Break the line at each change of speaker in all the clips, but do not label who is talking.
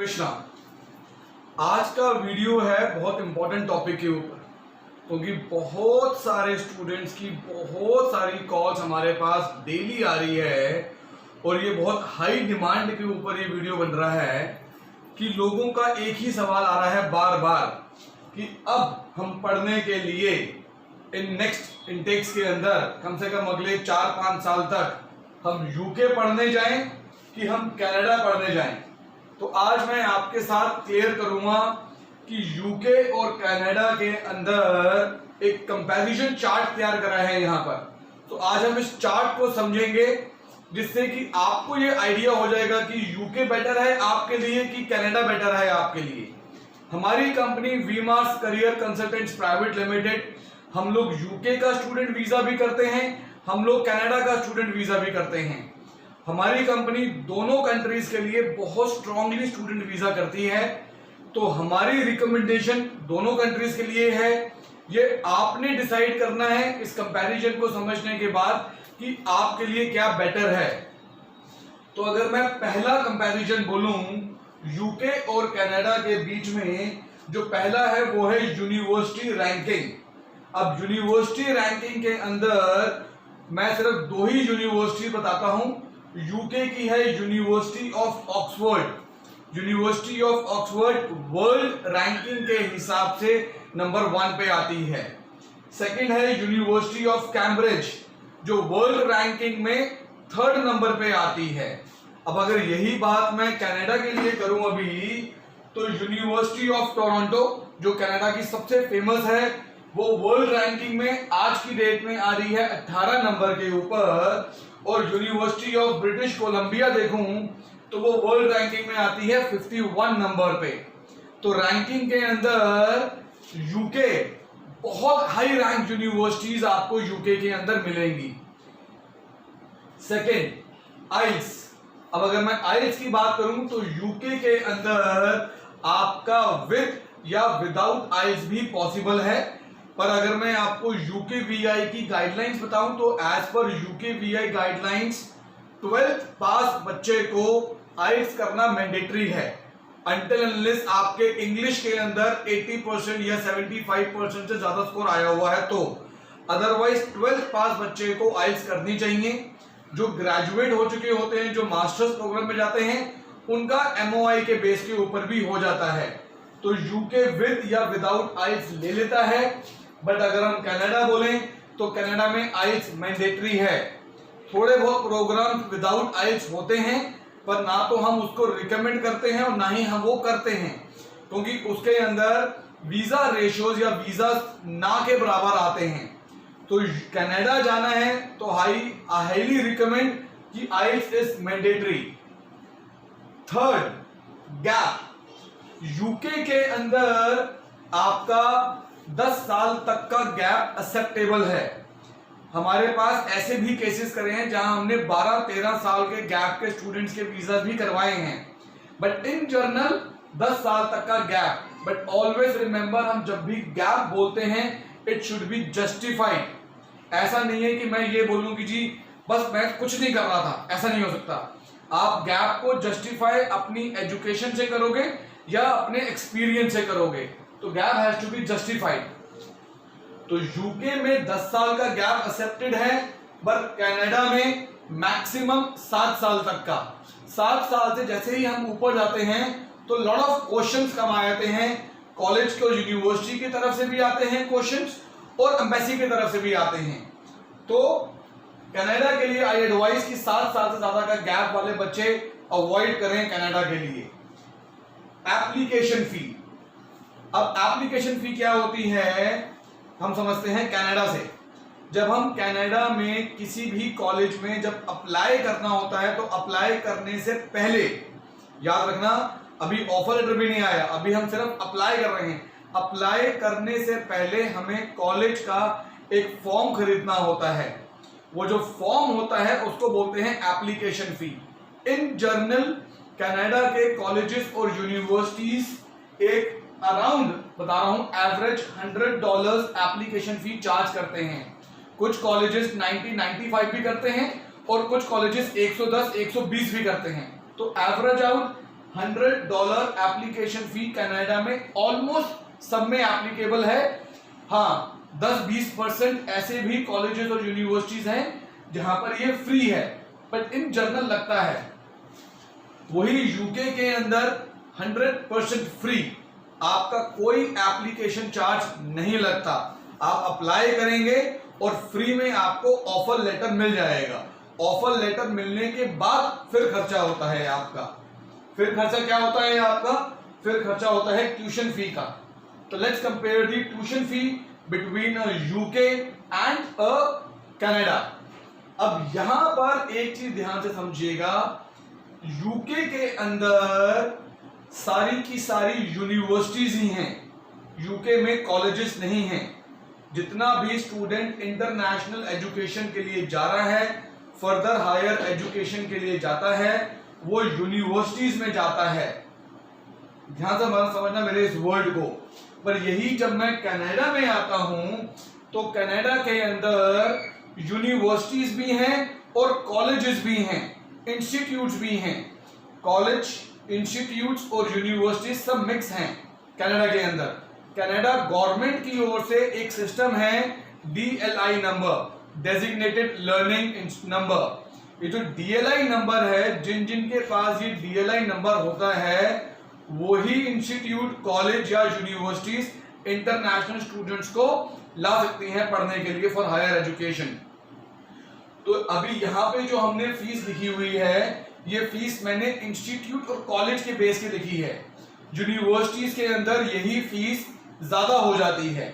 कृष्णा। आज का वीडियो है बहुत इंपॉर्टेंट टॉपिक के ऊपर, क्योंकि बहुत सारे स्टूडेंट्स की बहुत सारी कॉल्स हमारे पास डेली आ रही है और ये बहुत हाई डिमांड के ऊपर ये वीडियो बन रहा है कि लोगों का एक ही सवाल आ रहा है बार बार कि अब हम पढ़ने के लिए इन नेक्स्ट इंटेक्स के अंदर कम से कम अगले 4-5 साल तक हम यूके पढ़ने जाएं कि हम कनाडा पढ़ने जाएं। तो आज मैं आपके साथ क्लियर करूंगा कि यूके और कनाडा के अंदर एक कंपैरिजन चार्ट तैयार करा है यहाँ पर। तो आज हम इस चार्ट को समझेंगे जिससे कि आपको ये आइडिया हो जाएगा कि यूके बेटर है आपके लिए कि कनाडा बेटर है आपके लिए। हमारी कंपनी वीमार्स करियर कंसल्टेंट्स प्राइवेट लिमिटेड, हम लोग यूके का स्टूडेंट वीजा भी करते हैं, हम लोग कनाडा का स्टूडेंट वीजा भी करते हैं। हमारी कंपनी दोनों कंट्रीज के लिए बहुत स्ट्रांगली स्टूडेंट वीजा करती है। तो हमारी रिकमेंडेशन दोनों कंट्रीज के लिए है। ये आपने डिसाइड करना है इस कंपैरिजन को समझने के बाद कि आपके लिए क्या बेटर है। तो अगर मैं पहला कंपैरिजन बोलूं यूके और कनाडा के बीच में, जो पहला है वो है यूनिवर्सिटी रैंकिंग। अब यूनिवर्सिटी रैंकिंग के अंदर मैं सिर्फ 2 ही यूनिवर्सिटी बताता हूं। यूके की है university of Oxford. University of Oxford world ranking के हिसाब से नंबर 1 पे आती है। सेकंड है यूनिवर्सिटी ऑफ कैम्ब्रिज, जो वर्ल्ड रैंकिंग में 3rd नंबर पे आती है। अब अगर यही बात मैं कनाडा के लिए करूं अभी, तो यूनिवर्सिटी ऑफ टोरंटो जो कनाडा की सबसे फेमस है, वो वर्ल्ड रैंकिंग में आज की डेट में आ रही है 18 नंबर के ऊपर। और यूनिवर्सिटी ऑफ ब्रिटिश कोलंबिया देखूं तो वो वर्ल्ड रैंकिंग में आती है 51 नंबर पे। तो रैंकिंग के अंदर यूके बहुत हाई रैंक यूनिवर्सिटीज आपको यूके के अंदर मिलेंगी। सेकेंड आइल्स। अब अगर मैं आइल्स की बात करूं तो यूके के अंदर आपका विद या विदाउट आइल्स भी पॉसिबल है। पर अगर मैं आपको यूके वीआई की गाइडलाइंस बताऊं तो as per UK VI guidelines 12th पास बच्चे को आइल्स करना मैंडेटरी है, अनटिल अनलेस आपके इंग्लिश के अंदर 80% या 75% से ज्यादा स्कोर आया हुआ है तो। अदरवाइज 12th पास बच्चे को आइल्स करनी चाहिए। जो ग्रेजुएट हो चुके होते हैं, जो मास्टर्स प्रोग्राम में जाते हैं, उनका एमओआई के बेस के ऊपर भी हो जाता है। तो यूके विद या विदाउट आइल्स ले लेता है। बट अगर हम कनाडा बोलें तो कनाडा में आइल्स मैंडेटरी है। थोड़े बहुत प्रोग्राम विदाउट आइल्स होते हैं, पर ना तो हम उसको रिकमेंड करते हैं और ना ही हम वो करते हैं, क्योंकि उसके अंदर वीजा रेशियोज या वीजा ना के बराबर आते हैं। तो कनाडा जाना है तो हाईली रिकमेंड कि IELTS is mandatory. Third, gap. UK के अंदर आपका 10 साल तक का गैप एक्सेप्टेबल है। हमारे पास ऐसे भी केसेस करे हैं जहां हमने 12-13 साल के गैप के स्टूडेंट्स के वीजा भी करवाए हैं। बट इन जनरल 10 साल तक का गैप। बट ऑलवेज रिमेंबर, हम जब भी गैप बोलते हैं इट शुड बी जस्टिफाइड। ऐसा नहीं है कि मैं ये बोलूं कि जी बस मैं कुछ नहीं कर रहा था, ऐसा नहीं हो सकता। आप गैप को जस्टिफाई अपनी एजुकेशन से करोगे या अपने एक्सपीरियंस से करोगे, तो gap has to be justified. तो यूके में 10 साल का गैप एक्सेप्टेड है, पर कनाडा में मैक्सिमम 7 साल तक का। 7 साल से जैसे ही हम ऊपर जाते हैं तो लॉट ऑफ क्वेश्चंस कम आ जाते हैं। कॉलेज को यूनिवर्सिटी की तरफ से भी आते हैं क्वेश्चंस और एम्बेसी की तरफ से भी आते हैं। तो कनाडा के लिए आई एडवाइस कि 7 साल से ज्यादा का गैप वाले बच्चे अवॉइड करें कनाडा के लिए। Application fee. अब एप्लीकेशन फी क्या होती है, हम समझते हैं कनाडा से। जब हम कनाडा में किसी भी कॉलेज में जब अप्लाई करना होता है तो अप्लाई करने से पहले, याद रखना अभी ऑफर लेटर भी नहीं आया, अभी हम सिर्फ अप्लाई कर रहे हैं। अप्लाई करने से पहले हमें कॉलेज का एक फॉर्म खरीदना होता है। वो जो फॉर्म होता है उसको बोलते हैं application fee. In general Canada के कॉलेजेस और यूनिवर्सिटीज एक अराउंड बता रहा हूं एवरेज $100 एप्लीकेशन फी चार्ज करते हैं। कुछ कॉलेजेस 90-95 भी करते हैं और कुछ कॉलेजेस 110-120 भी करते हैं। तो average out $100 application fee Canada में ऑलमोस्ट सब में एप्लीकेबल है। हाँ, 10-20% ऐसे भी कॉलेजेस और यूनिवर्सिटीज हैं जहां पर ये फ्री है, बट इन जनरल लगता है। वही यूके के अंदर 100% फ्री, आपका कोई एप्लीकेशन चार्ज नहीं लगता। आप अप्लाई करेंगे और फ्री में आपको ऑफर लेटर मिल जाएगा। ऑफर लेटर मिलने के बाद फिर खर्चा होता है आपका। फिर खर्चा क्या होता है आपका? फिर खर्चा होता है ट्यूशन फी का। तो let's compare the tuition fee between a UK and a Canada. अब यहां पर एक चीज ध्यान से समझिएगा, यूके के अंदर सारी की सारी यूनिवर्सिटीज ही हैं, यूके में कॉलेजेस नहीं हैं। जितना भी स्टूडेंट इंटरनेशनल एजुकेशन के लिए जा रहा है, फर्दर हायर एजुकेशन के लिए जाता है, वो यूनिवर्सिटीज में जाता है। ध्यान से हमारा समझना मेरे इस वर्ड को। पर यही जब मैं कनाडा में आता हूं तो कनाडा के अंदर यूनिवर्सिटीज भी हैं और कॉलेजेस भी हैं, इंस्टीट्यूट्स भी हैं। कॉलेज, इंस्टीट्यूट्स और यूनिवर्सिटीज सब मिक्स हैं कनाडा के अंदर। कनाडा गवर्नमेंट की ओर से एक सिस्टम है DLI number, designated learning number. ये जो DLI नंबर है, जिन जिन के पास ये DLI नंबर होता है वही इंस्टीट्यूट, कॉलेज या यूनिवर्सिटीज इंटरनेशनल स्टूडेंट्स को ला सकती हैं पढ़ने के लिए फॉर हायर एजुकेशन। तो अभी यहाँ पे जो हमने फीस लिखी हुई है, ये फीस मैंने इंस्टीट्यूट और कॉलेज के बेस के लिखी है। यूनिवर्सिटीज के अंदर यही फीस ज्यादा हो जाती है।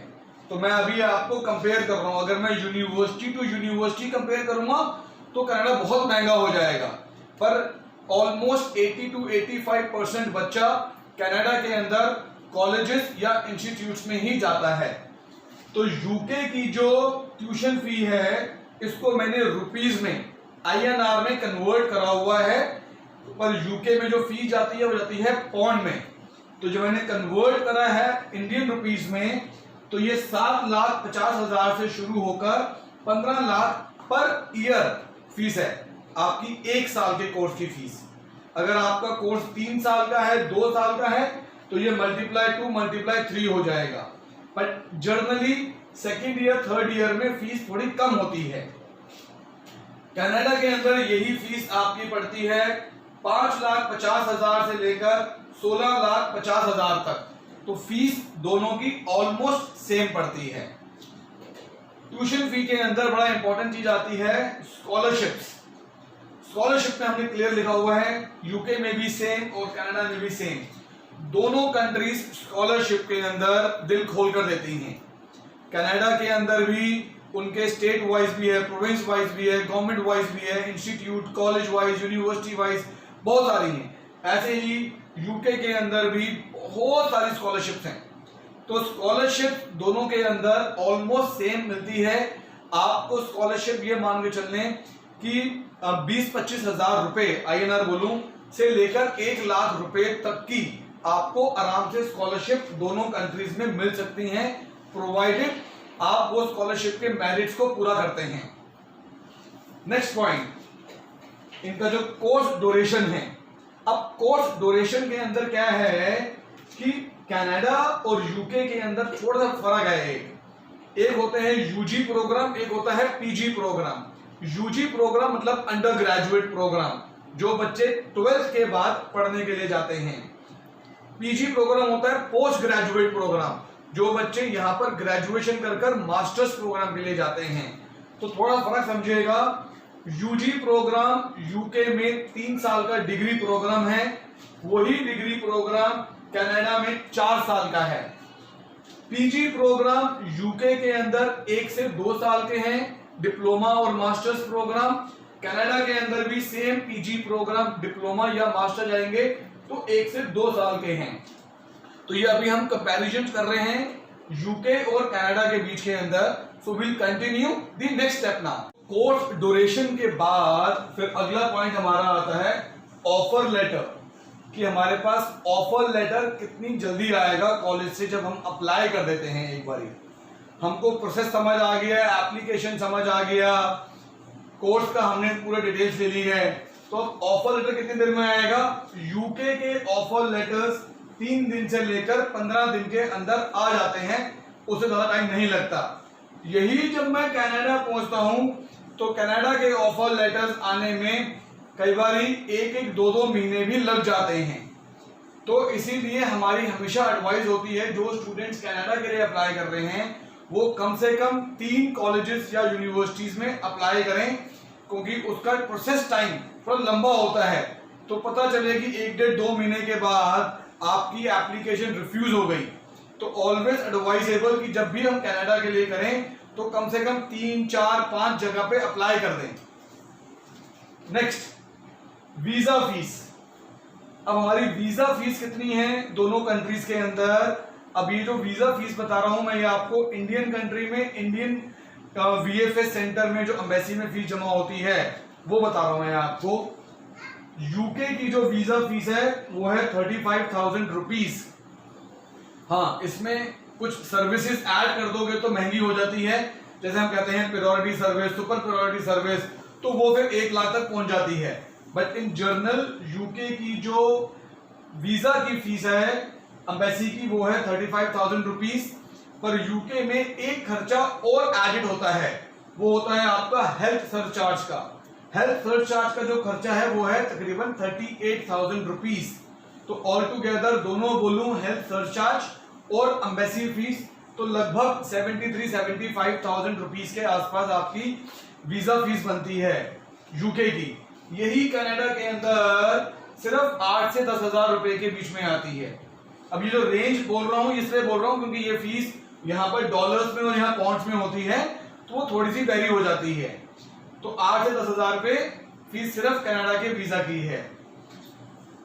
तो मैं अभी आपको कंपेयर कर रहा हूं, अगर मैं यूनिवर्सिटी टू यूनिवर्सिटी कंपेयर करूंगा तो कनाडा बहुत महंगा हो जाएगा। पर ऑलमोस्ट 80 to 85% बच्चा कनाडा के अंदर कॉलेजेस या इंस्टीट्यूट्स में ही जाता है। तो यूके की जो ट्यूशन फी है इसको मैंने रुपीज में, INR में कन्वर्ट करा हुआ है, पर यूके में जो फी जाती है वो जाती है पौंड में। तो जो मैंने कन्वर्ट करा है इंडियन रुपीज में, तो ये 7,50,000 से शुरू होकर 15 लाख पर ईयर फीस है आपकी, एक साल के कोर्स की फीस। अगर आपका कोर्स 3 साल का है, 2 साल का है, तो ये मल्टीप्लाई 2 मल्टीप्लाई 3 हो जाएगा। But generally second year, third year में फीस थोड़ी कम होती है। कनाडा के अंदर यही फीस आपकी पड़ती है 5,50,000 से लेकर 16,50,000 तक। तो फीस दोनों की ऑलमोस्ट सेम पड़ती है। ट्यूशन फी के अंदर बड़ा इंपॉर्टेंट चीज आती है स्कॉलरशिप्स। स्कॉलरशिप में हमने क्लियर लिखा हुआ है यूके में भी सेम और कनाडा में भी सेम। दोनों कंट्रीज स्कॉलरशिप के अंदर दिल खोल कर देती हैं। कनाडा के अंदर भी उनके स्टेट वाइज भी है, प्रोविंस वाइज भी है, गवर्नमेंट वाइज भी है, institute, college wise, university wise बहुत सारी हैं। ऐसे ही यूके के अंदर भी बहुत सारी स्कॉलरशिप्स हैं। तो स्कॉलरशिप दोनों के अंदर ऑलमोस्ट सेम मिलती है। आपको स्कॉलरशिप ये मान के चल लें कि 20-25 हजार रुपए INR बोलूं से लेकर 1 लाख रुपए तक की आपको आराम से स्कॉलरशिप दोनों कंट्रीज में मिल सकती हैं, प्रोवाइडेड आप वो स्कॉलरशिप के मेरिट्स को पूरा करते हैं। नेक्स्ट पॉइंट, इनका जो कोर्स ड्यूरेशन है। अब कोर्स ड्यूरेशन के अंदर क्या है कि कनाडा और यूके के अंदर थोड़ा सा फर्क है। एक होते हैं यूजी प्रोग्राम, एक होता है पीजी प्रोग्राम। यूजी प्रोग्राम मतलब अंडर ग्रेजुएट प्रोग्राम, जो बच्चे 12th के बाद पढ़ने के लिए जाते हैं। पीजी प्रोग्राम होता है पोस्ट ग्रेजुएट प्रोग्राम, जो बच्चे यहां पर ग्रेजुएशन कर मास्टर्स प्रोग्राम के लिए जाते हैं। तो थोड़ा फर्क समझिएगा। यूजी प्रोग्राम यूके में 3 साल का डिग्री प्रोग्राम है, वही डिग्री प्रोग्राम कनाडा में 4 साल का है। पीजी प्रोग्राम यूके के अंदर 1 से 2 साल के हैं, डिप्लोमा और मास्टर्स प्रोग्राम। कनाडा के अंदर भी सेम पीजी प्रोग्राम, डिप्लोमा या मास्टर जाएंगे तो 1 से 2 साल के हैं। तो ये अभी हम कंपैरिजन कर रहे हैं यूके और कनाडा के बीच के अंदर। So will continue the next step now. Course duration के बाद फिर अगला पॉइंट हमारा आता है ऑफर लेटर, कि हमारे पास ऑफर लेटर कितनी जल्दी आएगा कॉलेज से जब हम अप्लाई कर देते हैं। एक बारी हमको प्रोसेस समझ आ गया, एप्लीकेशन समझ आ गया, कोर्स का हमने पूरा डिटेल्स ले ली है, तो अब ऑफर लेटर कितनी देर में आएगा? यूके के ऑफर लेटर्स 3 दिन से लेकर 15 दिन के अंदर आ जाते हैं, उससे ज्यादा टाइम नहीं लगता। यही जब मैं कनाडा पहुंचता हूं तो कनाडा के ऑफर लेटर्स आने में कई बार 1-2 महीने भी लग जाते हैं। तो इसीलिए हमारी हमेशा एडवाइस होती है जो स्टूडेंट्स कनाडा के लिए अप्लाई कर रहे हैं वो कम से कम 3 कॉलेजेस या यूनिवर्सिटीज में अप्लाई करें, क्योंकि उसका प्रोसेस टाइम थोड़ा लंबा होता है। तो पता चले कि 1-1.5-2 महीने के बाद आपकी एप्लीकेशन रिफ्यूज हो गई। तो ऑलवेज एडवाइजेबल कि जब भी हम कनाडा के लिए करें तो कम से कम 3, 4, 5 जगह पे अप्लाई कर दें। Next, visa fees. अब हमारी वीजा फीस कितनी है दोनों कंट्रीज के अंदर? अब ये जो वीजा फीस बता रहा हूं मैं, ये आपको इंडियन कंट्री में इंडियन वीएफएस सेंटर में जो एम्बेसी में फीस जमा होती है वो बता रहा हूं मैं आपको। यूके की जो वीजा फीस है वो है 35,000 रुपीज। हाँ, इसमें कुछ सर्विसेज ऐड कर दोगे तो महंगी हो जाती है, जैसे हम कहते हैं priority service, super priority service, तो वो फिर 1 लाख तक पहुंच जाती है। बट इन जनरल यूके की जो वीजा की फीस है एम्बेसी की वो है 35,000 रुपीज। पर यूके में एक खर्चा और एडेड होता है, वो होता है आपका हेल्थ सरचार्ज का। हेल्थ सरचार्ज का जो खर्चा है वो है तकरीबन 38,000 रुपीज। तो ऑल टुगेदर दोनों बोलूं, हेल्थ सरचार्ज और एम्बेसी फीस, तो लगभग 73-75,000 रुपीज के आसपास आपकी वीजा फीस बनती है यूके की। यही कनाडा के अंदर सिर्फ 8 से 10,000 रुपए के बीच में आती है। अब ये जो रेंज बोल रहा हूं इसलिए बोल रहा हूं क्योंकि ये फीस यहाँ पर डॉलर्स में और यहाँ पाउंड्स में होती है, तो वो थोड़ी सी वेरी हो जाती है। तो 8 से 10,000 रुपए फीस सिर्फ कनाडा के वीजा की है।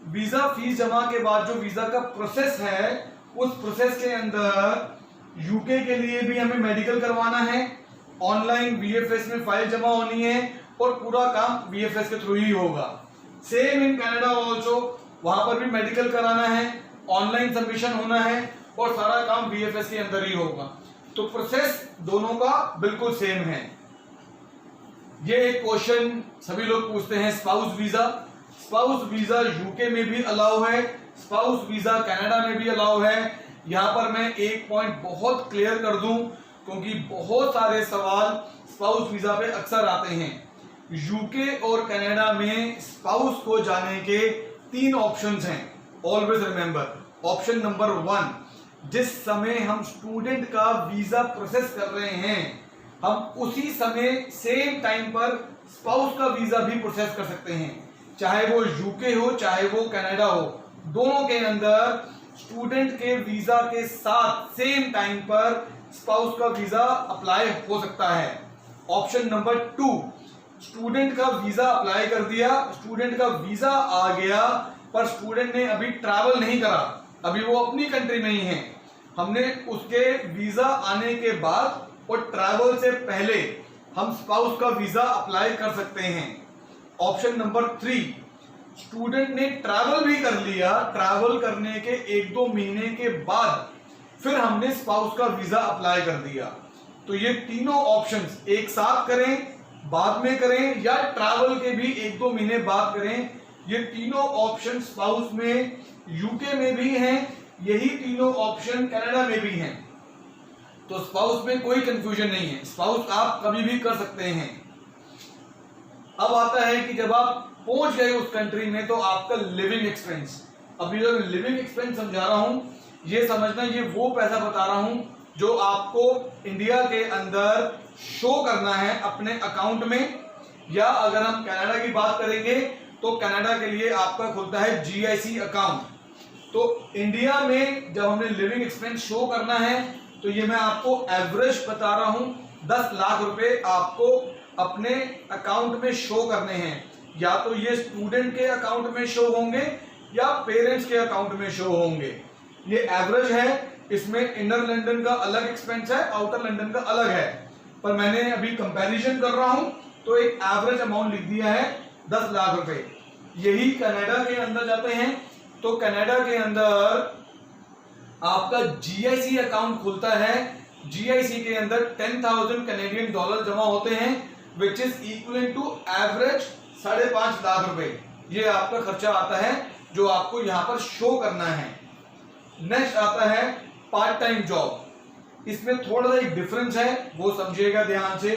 वीजा फीस जमा के बाद जो वीजा का प्रोसेस है, उस प्रोसेस के अंदर यूके के लिए भी हमें मेडिकल करवाना है, ऑनलाइन वीएफएस में फाइल जमा होनी है और पूरा काम वीएफएस के थ्रू ही होगा। सेम इन कनाडा ऑल्सो, वहां पर भी मेडिकल कराना है, ऑनलाइन सबमिशन होना है और सारा काम वीएफएस के अंदर ही होगा। तो प्रोसेस दोनों का बिल्कुल सेम है। ये एक क्वेश्चन सभी लोग पूछते हैं, spouse visa. Spouse visa UK में भी अलाउ है, स्पाउस वीजा कनाडा में भी अलाउ है। यहां पर मैं एक पॉइंट बहुत क्लियर कर दूं, क्योंकि बहुत सारे सवाल स्पाउस वीजा पे अक्सर आते हैं। यूके और कनाडा में स्पाउस को जाने के 3 ऑप्शंस हैं। ऑलवेज रिमेंबर, ऑप्शन नंबर 1, जिस समय हम स्टूडेंट का वीजा प्रोसेस कर रहे हैं हम उसी समय सेम टाइम पर स्पाउस का वीजा भी प्रोसेस कर सकते हैं, चाहे वो यूके हो चाहे वो कनाडा हो। दोनों के अंदर स्टूडेंट के वीजा के साथ सेम टाइम पर स्पाउस का वीजा अप्लाई हो सकता है। ऑप्शन नंबर 2, स्टूडेंट का वीजा अप्लाई कर दिया, स्टूडेंट का वीजा आ गया, पर स्टूडेंट ने अभी ट्रैवल नहीं करा, अभी वो अपनी कंट्री में ही है। हमने उसके वीजा आने के बाद और ट्रैवल से पहले हम स्पाउस का वीजा अप्लाई कर सकते हैं। ऑप्शन नंबर 3, स्टूडेंट ने ट्रैवल भी कर लिया, ट्रैवल करने के 1-2 महीने के बाद फिर हमने स्पाउस का वीजा अप्लाई कर दिया। तो ये तीनों ऑप्शंस एक साथ करें, बाद में करें, या ट्रैवल के भी 1-2 महीने बाद करें, ये तीनों ऑप्शन स्पाउस में यूके में भी हैं, यही तीनों ऑप्शन कनाडा में भी हैं। तो स्पाउस में कोई कंफ्यूजन नहीं है, स्पाउस आप कभी भी कर सकते हैं। अब आता है कि जब आप पहुंच गए उस कंट्री में तो आपका लिविंग एक्सपेंस। अभी जो लिविंग एक्सपेंस समझा रहा हूं ये समझना, ये वो पैसा बता रहा हूं जो आपको इंडिया के अंदर शो करना है अपने अकाउंट में, या अगर हम कनाडा की बात करेंगे तो कनाडा के लिए आपका खुलता है जीआईसी अकाउंट। तो इंडिया में जब हमने लिविंग एक्सपेंस शो करना है तो ये मैं आपको एवरेज बता रहा हूं, 10 लाख रुपए आपको अपने अकाउंट में शो करने हैं। या तो ये स्टूडेंट के अकाउंट में शो होंगे या पेरेंट्स के अकाउंट में शो होंगे। ये एवरेज है, इसमें इनर लंदन का अलग एक्सपेंस है, आउटर लंदन का अलग है, पर मैंने अभी कंपैरिजन कर रहा हूं तो एक एवरेज अमाउंट लिख दिया है 10 लाख रुपए। यही कनाडा के अंदर जाते हैं तो कनाडा के अंदर आपका जीआईसी अकाउंट खुलता है। जीआईसी के अंदर 10,000 कैनेडियन डॉलर जमा होते हैं, which is equal to average 5.5 lakh रुपए ये आपका खर्चा आता है जो आपको यहाँ पर शो करना है। नेक्स्ट आता है पार्ट टाइम जॉब। इसमें थोड़ा सा एक डिफरेंस है, वो समझिएगा ध्यान से।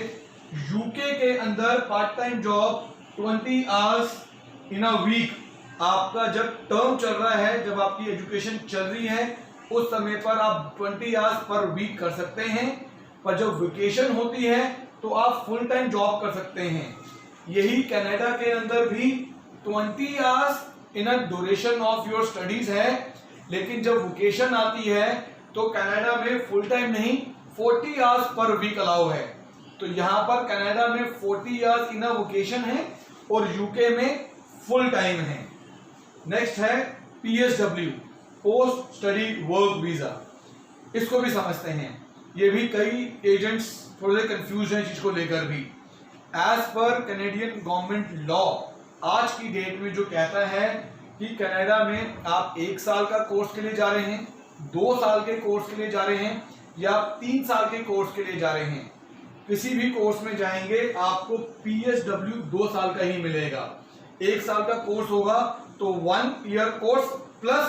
यूके के अंदर part time job 20 hours in a week, आपका जब टर्म चल रहा है, जब आपकी एजुकेशन चल रही है, उस समय पर आप 20 आवर्स पर वीक कर सकते हैं। पर जब वेकेशन होती है तो आप फुल टाइम जॉब कर सकते हैं। यही कनाडा के अंदर भी 20 hours in a duration of your studies है, लेकिन जब वेकेशन आती है तो कनाडा में फुल टाइम नहीं 40 आवर्स पर वीक अलाउ है। तो यहां पर कनाडा में 40 आवर्स इन अ वेकेशन है और यूके में फुल टाइम है। नेक्स्ट है PSW, post study work visa. इसको भी समझते हैं। ये भी कई एजेंट्स थोड़े से कंफ्यूज हैं चीज को लेकर भी। As per Canadian government law आज की डेट में जो कहता है कि कनाडा में आप 1 साल का कोर्स के लिए जा रहे हैं, 2 साल के कोर्स के लिए जा रहे हैं या 3 साल के कोर्स के लिए जा रहे हैं, किसी भी कोर्स में जाएंगे आपको PSW 2 साल का ही मिलेगा। 1 साल का कोर्स होगा तो 1 year course plus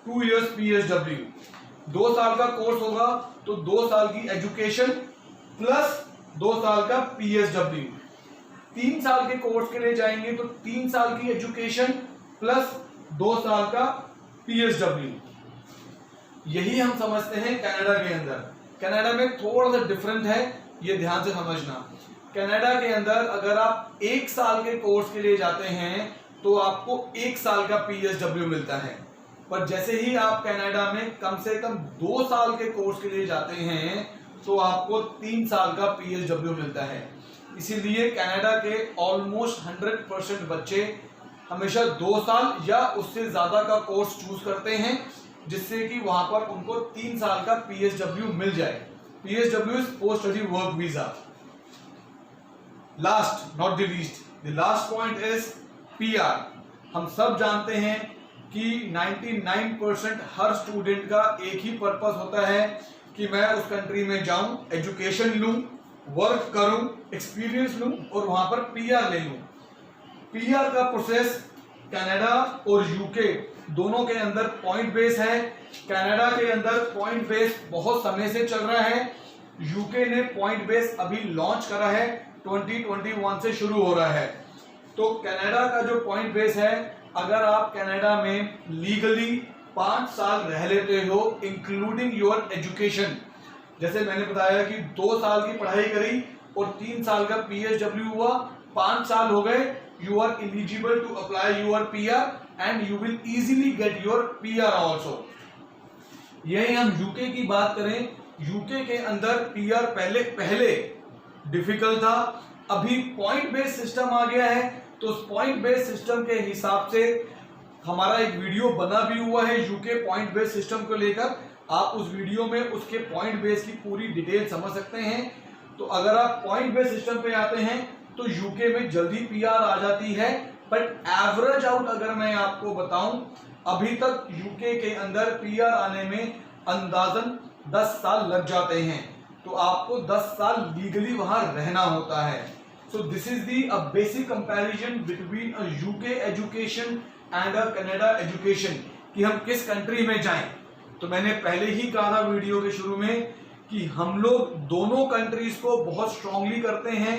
2 years PSW। 2 साल का कोर्स होगा तो 2 साल की एजुकेशन प्लस 2 साल का PSW। 3 साल के कोर्स के लिए जाएंगे तो 3 साल की एजुकेशन प्लस 2 साल का PSW। यही हम समझते हैं कनाडा के अंदर। कनाडा में थोड़ा सा डिफरेंट है, ये ध्यान से समझना। कनाडा के अंदर अगर आप 1 साल के कोर्स के लिए जाते हैं तो आपको 1 साल का PSW मिलता है। पर जैसे ही आप कनाडा में कम से कम 2 साल के कोर्स के लिए जाते हैं तो आपको 3 साल का PSW मिलता है। इसीलिए कनाडा के ऑलमोस्ट 100% बच्चे हमेशा 2 साल या उससे ज्यादा का कोर्स चूज करते हैं, जिससे कि वहां पर उनको 3 साल का PSW मिल जाए। PSW is post study work visa. Last not the least, the last point is PR। हम सब जानते हैं कि 99% हर स्टूडेंट का एक ही पर्पस होता है कि मैं उस कंट्री में जाऊं, एजुकेशन लूं, वर्क करूं, एक्सपीरियंस लूं और वहां पर PR ले लूं। PR का प्रोसेस कनाडा और यूके दोनों के अंदर पॉइंट बेस है। कनाडा के अंदर पॉइंट बेस बहुत समय से चल रहा है। यूके ने पॉइंट बेस अभी लॉन्च करा है, 2021 से शुरू हो रहा है। तो कनाडा का जो पॉइंट बेस है, अगर आप कनाडा में लीगली 5 साल रह लेते हो इंक्लूडिंग योर एजुकेशन, जैसे मैंने बताया कि 2 साल की पढ़ाई करी और 3 साल का PSW हुआ, 5 साल हो गए, you are eligible to apply your PR and you will easily get your PR also. यही हम यूके की बात करें, यूके के अंदर PR पहले डिफिकल्ट था, अभी पॉइंट बेस्ड सिस्टम आ गया है। तो उस पॉइंट बेस्ड सिस्टम के हिसाब से हमारा एक वीडियो बना भी हुआ है यूके पॉइंट बेस्ड सिस्टम को लेकर। आप उस वीडियो में उसके पॉइंट बेस की पूरी डिटेल समझ सकते हैं। तो अगर आप पॉइंट बेस्ड सिस्टम पे आते हैं तो यूके में जल्दी PR आ जाती है। बट एवरेज आउट अगर मैं आपको बताऊं, अभी तक यूके के अंदर PR आने में अंदाजन 10 साल लग जाते हैं। तो आपको 10 साल लीगली वहां रहना होता है। So this is the a basic comparison between a UK education and a Canada education कि हम किस कंट्री में जाएं। तो मैंने पहले ही कहा था वीडियो के शुरू में कि हम लोग दोनों कंट्रीज को बहुत स्ट्रांगली करते हैं।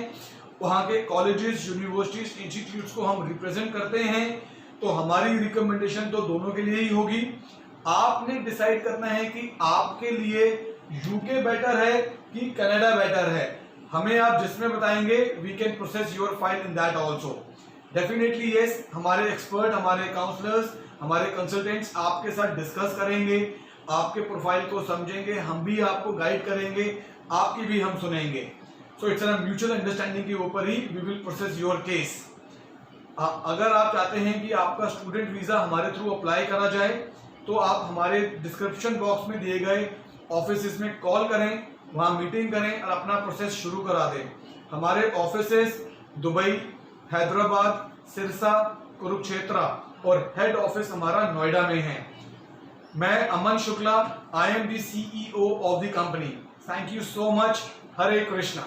वहाँ के कॉलेजेस, यूनिवर्सिटीज, इंस्टीट्यूट्स को हम रिप्रेजेंट करते हैं। तो हमारी रिकमेंडेशन तो दोनों के लिए ही होगी। आपने डिसाइड करना है कि आपके लिए यूके बेटर है कि कनाडा बेटर है। हमें आप जिसमें बताएंगे we can process your file in that also. Definitely yes, हमारे एक्सपर्ट, हमारे काउंसलर्स, हमारे कंसल्टेंट्स आपके साथ डिस्कस करेंगे, आपके प्रोफाइल को समझेंगे, हम भी आपको गाइड करेंगे, आपकी भी हम सुनेंगे। So it's a mutual understanding के ऊपर ही we will process your case. अगर आप चाहते हैं कि आपका स्टूडेंट वीजा हमारे थ्रू अप्लाई करा जाए तो आप हमारे डिस्क्रिप्शन बॉक्स में दिए गए ऑफिस में कॉल करें, वहां मीटिंग करें और अपना प्रोसेस शुरू करा दें। हमारे ऑफिसेस दुबई, हैदराबाद, सिरसा, कुरुक्षेत्र और हेड ऑफिस हमारा नोएडा में है। मैं अमन Shukla, I am the CEO of the company. Thank you so much. Hare Krishna.